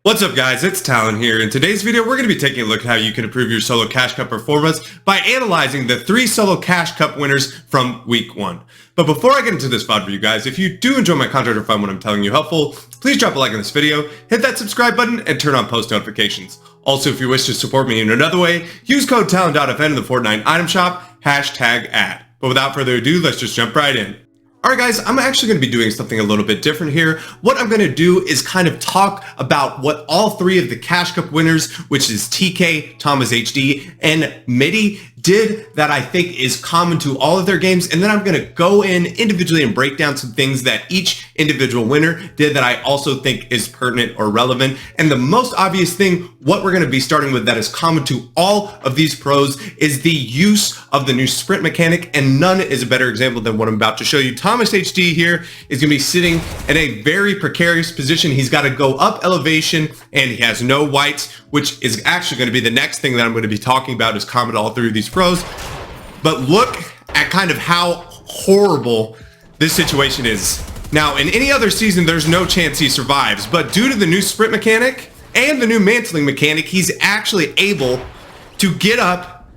What's up guys, it's Talon here. In today's video, we're going to be taking a look at how you can improve your solo cash cup performance by analyzing the 3 solo cash cup winners from week 1. But before I get into this VOD for you guys, if you do enjoy my content or find what I'm telling you helpful, please drop a like on this video, hit that subscribe button, and turn on post notifications. Also, if you wish to support me in another way, use code Talon.fn in the Fortnite item shop, #ad. But without further ado, let's just jump right in. Alright guys, I'm actually going to be doing something a little bit different here. What I'm going to do is kind of talk about what all 3 of the Cash Cup winners, which is TKay, Th0masHD, and Middi, did that I think is common to all of their games, and then I'm going to go in individually and break down some things that each individual winner did that I also think is pertinent or relevant. And the most obvious thing, what we're going to be starting with that is common to all of these pros, is the use of the new sprint mechanic, and none is a better example than what I'm about to show you. Th0masHD here is going to be sitting in a very precarious position. He's got to go up elevation, and he has no whites, which is actually going to be the next thing that I'm going to be talking about, is common to all 3 of these pros. But look at kind of how horrible this situation is. Now, in any other season, there's no chance he survives, but due to the new sprint mechanic and the new mantling mechanic, he's actually able to get up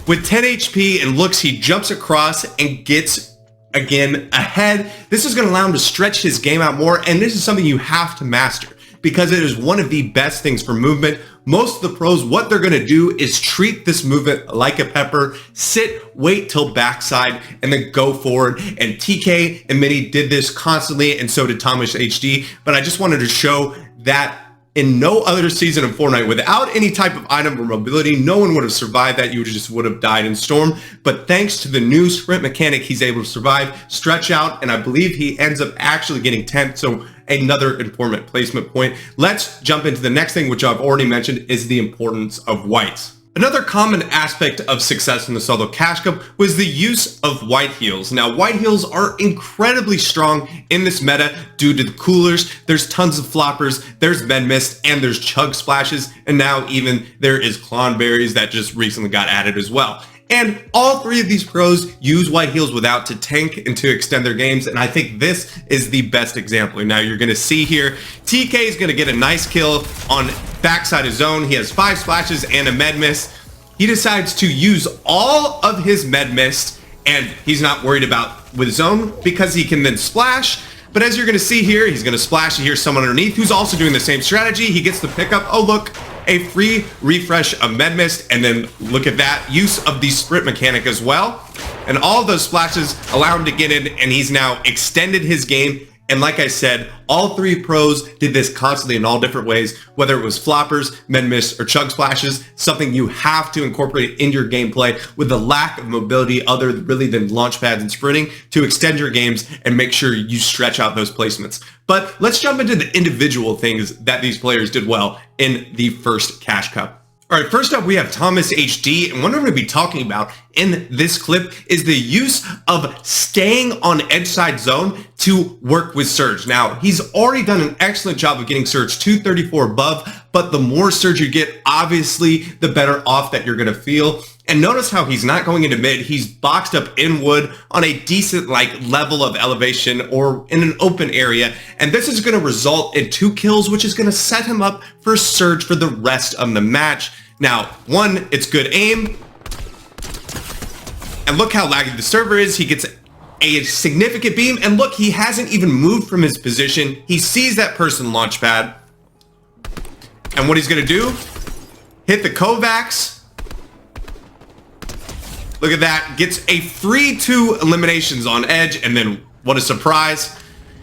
with 10 HP, and looks, he jumps across and gets again ahead. This is going to allow him to stretch his game out more, and this is something you have to master, because it is one of the best things for movement. Most of the pros, what they're going to do is treat this movement like a pepper, sit, wait till backside, and then go forward. And TKay and Middi did this constantly, and so did Th0masHD. But I just wanted to show that in no other season of Fortnite, without any type of item or mobility, no one would have survived that. You just would have died in Storm. But thanks to the new sprint mechanic, he's able to survive, stretch out, and I believe he ends up actually getting 10th. So another important placement point. Let's jump into the next thing, which I've already mentioned, is the importance of whites. Another common aspect of success in the solo cash cup was the use of white heals. Now, white heals are incredibly strong in this meta due to the coolers. There's tons of floppers, there's med mist, and there's chug splashes, and now even there is clon berries that just recently got added as well. And all 3 of these pros use white heals without to tank and to extend their games, and I think this is the best example. Now you're going to see here, TKay is going to get a nice kill on backside of zone. He has 5 splashes and a med mist. He decides to use all of his med mist, and he's not worried about with zone because he can then splash. But as you're going to see here, he's going to splash. You hear someone underneath who's also doing the same strategy. He gets the pickup. Oh, look, a free refresh of med mist, and then look at that use of the sprint mechanic as well. And all of those splashes allow him to get in, and he's now extended his game. And like I said, all 3 pros did this constantly in all different ways, whether it was floppers, med mist, or chug splashes, something you have to incorporate in your gameplay with the lack of mobility other really than launch pads and sprinting to extend your games and make sure you stretch out those placements. But let's jump into the individual things that these players did well in the first Cash Cup. All right, first up, we have Th0masHD, and what I'm going to be talking about in this clip is the use of staying on edge side zone to work with Surge. Now, he's already done an excellent job of getting Surge 234 above, but the more Surge you get, obviously, the better off that you're going to feel. And notice how he's not going into mid, he's boxed up in wood on a decent level of elevation or in an open area. And this is going to result in 2 kills, which is going to set him up for Surge for the rest of the match. Now, 1, it's good aim. And look how laggy the server is. He gets a significant beam. And look, he hasn't even moved from his position. He sees that person launch pad. And what he's going to do, hit the Kovacs. Look at that, gets a free 2 eliminations on edge, and then what a surprise,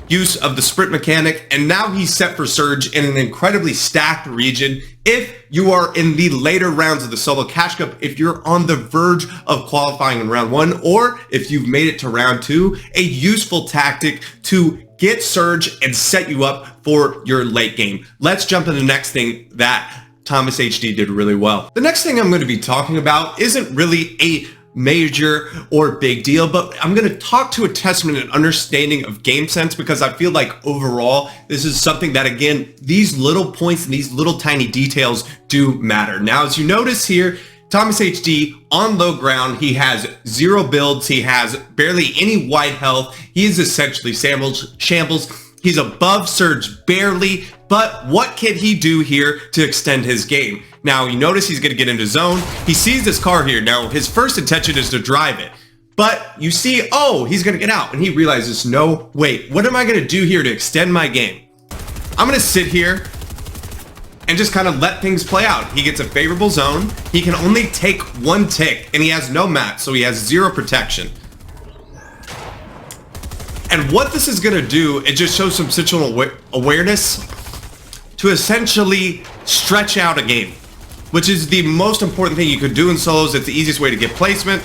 use of the sprint mechanic, and now he's set for Surge in an incredibly stacked region. If you are in the later rounds of the solo cash cup, if you're on the verge of qualifying in round 1, or if you've made it to round 2, a useful tactic to get Surge and set you up for your late game. Let's jump into the next thing that Th0masHD did really well. The next thing I'm going to be talking about isn't really a major or big deal, but I'm going to talk to a testament and understanding of game sense, because I feel like overall this is something that, again, these little points and these little tiny details do matter. Now, as you notice here, Th0masHD on low ground, he has 0 builds, he has barely any white health, he is essentially shambles. He's above Surge barely, but what can he do here to extend his game? Now, you notice he's going to get into zone. He sees this car here. Now, his first intention is to drive it. But you see, oh, he's going to get out. And he realizes, no, wait, what am I going to do here to extend my game? I'm going to sit here and just kind of let things play out. He gets a favorable zone. He can only take one tick, and he has no map, so he has zero protection. And what this is going to do, it just shows some situational awareness to essentially stretch out a game, which is the most important thing you could do in solos. It's the easiest way to get placement.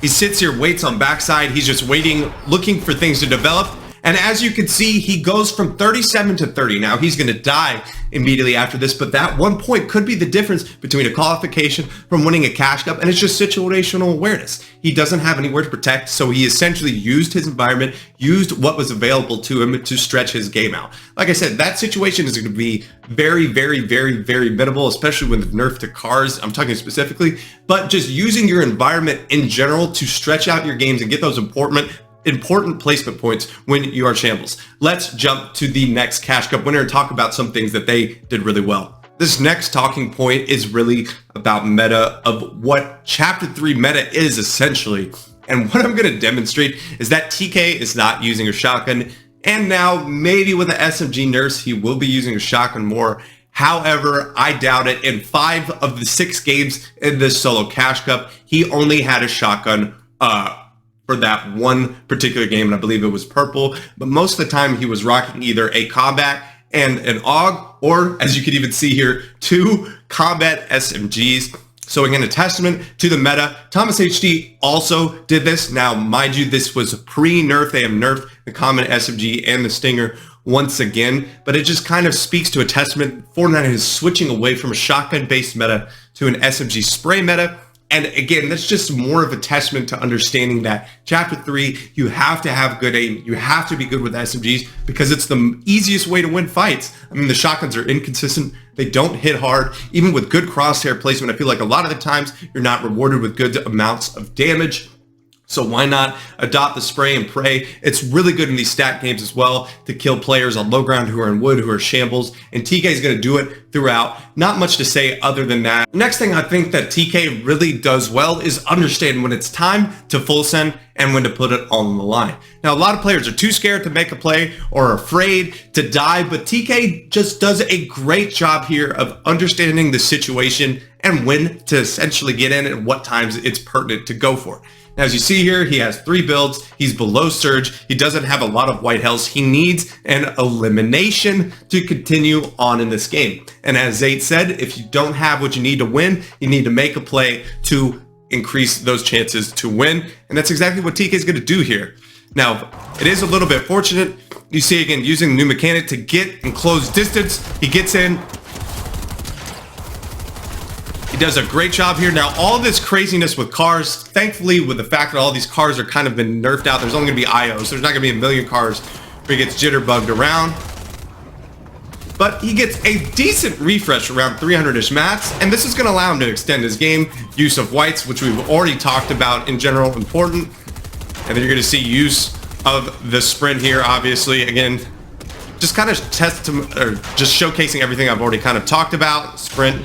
He sits here, waits on backside. He's just waiting, looking for things to develop. And as you can see, he goes from 37 to 30. Now, he's going to die immediately after this, but that 1 point could be the difference between a qualification from winning a cash cup, and it's just situational awareness. He doesn't have anywhere to protect, so he essentially used his environment, used what was available to him to stretch his game out. Like I said, that situation is going to be very, very, very, very minimal, especially with the nerf to cars, I'm talking specifically, but just using your environment in general to stretch out your games and get those important placement points when you are shambles. Let's jump to the next Cash Cup winner and talk about some things that they did really well. This next talking point is really about meta, of what Chapter 3 meta is essentially. And what I'm going to demonstrate is that TKay is not using a shotgun, and now maybe with the SMG nerfs, he will be using a shotgun more. However, I doubt it. In 5 of the 6 games in this solo Cash Cup, he only had a shotgun for that one particular game, and I believe it was purple, but most of the time he was rocking either a combat and an AUG, or as you can even see here, 2 combat SMGs. So again, a testament to the meta. Th0masHD also did this. Now, mind you, this was pre-nerf. They have nerfed the common SMG and the Stinger once again, but it just kind of speaks to a testament. Fortnite is switching away from a shotgun-based meta to an SMG spray meta. And again, that's just more of a testament to understanding that Chapter 3, you have to have good aim. You have to be good with SMGs because it's the easiest way to win fights. I mean, the shotguns are inconsistent. They don't hit hard. Even with good crosshair placement, I feel like a lot of the times you're not rewarded with good amounts of damage. So why not adopt the spray and pray? It's really good in these stat games as well to kill players on low ground who are in wood, who are shambles. And TKay is going to do it throughout. Not much to say other than that. Next thing I think that TKay really does well is understand when it's time to full send and when to put it on the line. Now, a lot of players are too scared to make a play or afraid to die, but TKay just does a great job here of understanding the situation and when to essentially get in and what times it's pertinent to go for. Now, as you see here, he has 3 builds. He's below Surge. He doesn't have a lot of white health. He needs an elimination to continue on in this game. And as Th0 said, if you don't have what you need to win, you need to make a play to increase those chances to win. And that's exactly what TKay is going to do here. Now, it is a little bit fortunate. You see, again, using the new mechanic to get in close distance. He gets in. He does a great job here. Now, all this craziness with cars, thankfully, with the fact that all these cars are kind of been nerfed out, there's only going to be IOs. There's not going to be a million cars where he gets jitterbugged around. But he gets a decent refresh around 300-ish mats, and this is going to allow him to extend his game. Use of whites, which we've already talked about in general, important. And then you're going to see use of the sprint here, obviously. Again, just kind of just showcasing everything I've already kind of talked about. Sprint.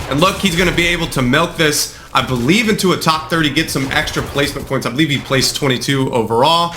And look, he's going to be able to milk this, I believe, into a top 30, get some extra placement points. I believe he placed 22 overall.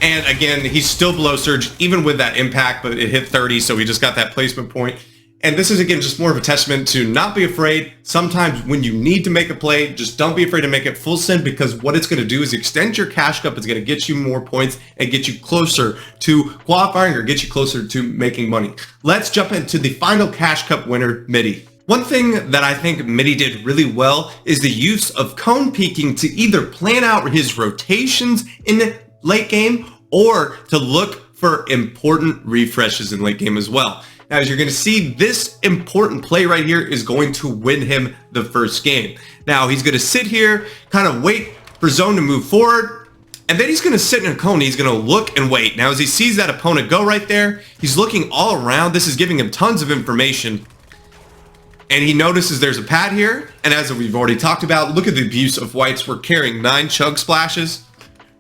And again, he's still below Surge, even with that impact, but it hit 30, so he just got that placement point. And this is, again, just more of a testament to not be afraid. Sometimes when you need to make a play, just don't be afraid to make it full send, because what it's going to do is extend your cash cup. It's going to get you more points and get you closer to qualifying or get you closer to making money. Let's jump into the final cash cup winner, Middi. One thing that I think Middi did really well is the use of cone peeking to either plan out his rotations in the late game or to look for important refreshes in late game as well. Now, as you're going to see, this important play right here is going to win him the first game. Now, he's going to sit here, kind of wait for zone to move forward, and then he's going to sit in a cone. He's going to look and wait. Now, as he sees that opponent go right there, he's looking all around. This is giving him tons of information. And he notices there's a pad here, and as we've already talked about, look at the abuse of whites. We're carrying 9 chug splashes.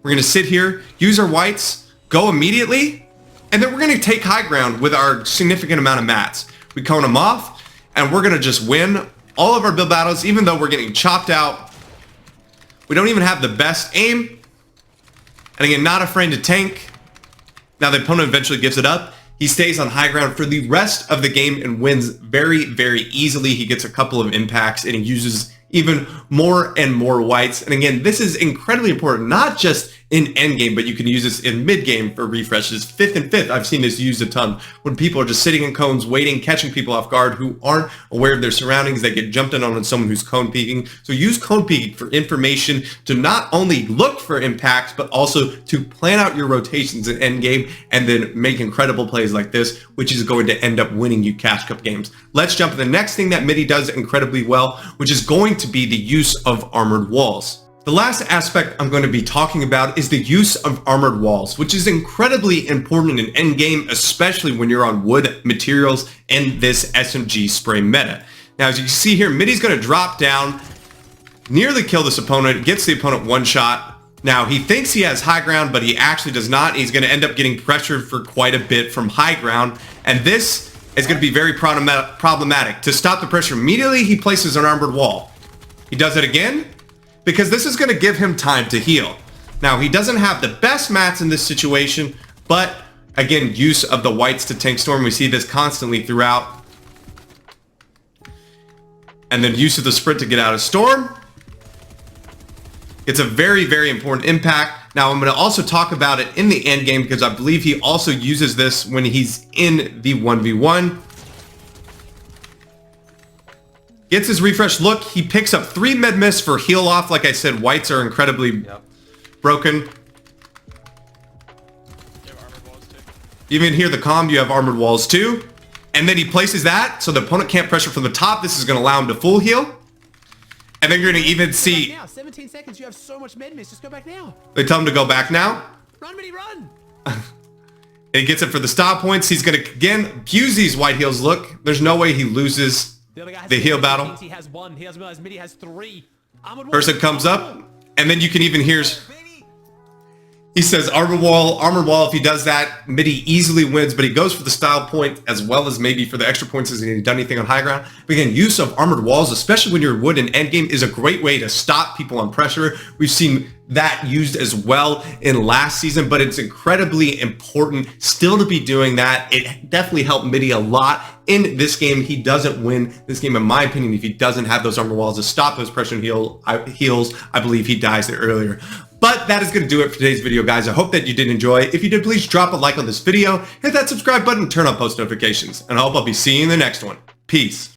We're going to sit here, use our whites, go immediately, And then we're going to take high ground with our significant amount of mats. We cone them off, and we're going to just win all of our build battles, even though we're getting chopped out. We don't even have the best aim. And again, not afraid to tank. Now the opponent eventually gives it up. He stays on high ground for the rest of the game and wins very, very easily. He gets a couple of impacts and he uses even more and more whites. And again, this is incredibly important, not just in endgame, but you can use this in mid-game for refreshes. 5th and 5th, I've seen this used a ton. When people are just sitting in cones, waiting, catching people off guard who aren't aware of their surroundings, they get jumped in on someone who's cone peeking. So use cone peeking for information to not only look for impacts, but also to plan out your rotations in endgame and then make incredible plays like this, which is going to end up winning you Cash Cup games. Let's jump to the next thing that Middi does incredibly well, which is going to be the use of armored walls. The last aspect I'm going to be talking about is the use of armored walls, which is incredibly important in endgame, especially when you're on wood materials in this SMG spray meta. Now, as you can see here, Middi's going to drop down, nearly kill this opponent, gets the opponent one shot. Now, he thinks he has high ground, but he actually does not. He's going to end up getting pressured for quite a bit from high ground, and this is going to be very problematic. To stop the pressure immediately, he places an armored wall. He does it again, because this is going to give him time to heal. Now, he doesn't have the best mats in this situation, but again, use of the whites to tank storm. We see this constantly throughout. And then use of the sprint to get out of storm. It's a very, very important impact. Now, I'm going to also talk about it in the end game because I believe he also uses this when he's in the 1v1. Gets his refresh look. He picks up 3 med miss for heal off. Like I said, whites are incredibly broken. You even hear the comm, you have armored walls too. And then he places that so the opponent can't pressure from the top. This is going to allow him to full heal. And then you're going to even see... Now, 17 seconds, you have so much med miss. Just go back now. They tell him to go back now. Run, Middi, run! And he gets it for the stop points. He's going to, again, abuse these white heals. Look, there's no way he loses the heal battle. He has 1. He doesn't realize Middi has 3. Person comes up, and then you can even hear... He says armor wall. If he does that, Middi easily wins, but he goes for the style point as well as maybe for the extra points as he done anything on high ground. But again, use of armored walls, especially when you're wood in endgame, is a great way to stop people on pressure. We've seen that used as well in last season, but it's incredibly important still to be doing that. It definitely helped Middi a lot in this game. He doesn't win this game, in my opinion, if he doesn't have those armor walls to stop those pressure and heals. I believe he dies there earlier. But that is going to do it for today's video, guys. I hope that you did enjoy. If you did, please drop a like on this video, hit that subscribe button, turn on post notifications, and I hope I'll be seeing you in the next one. Peace.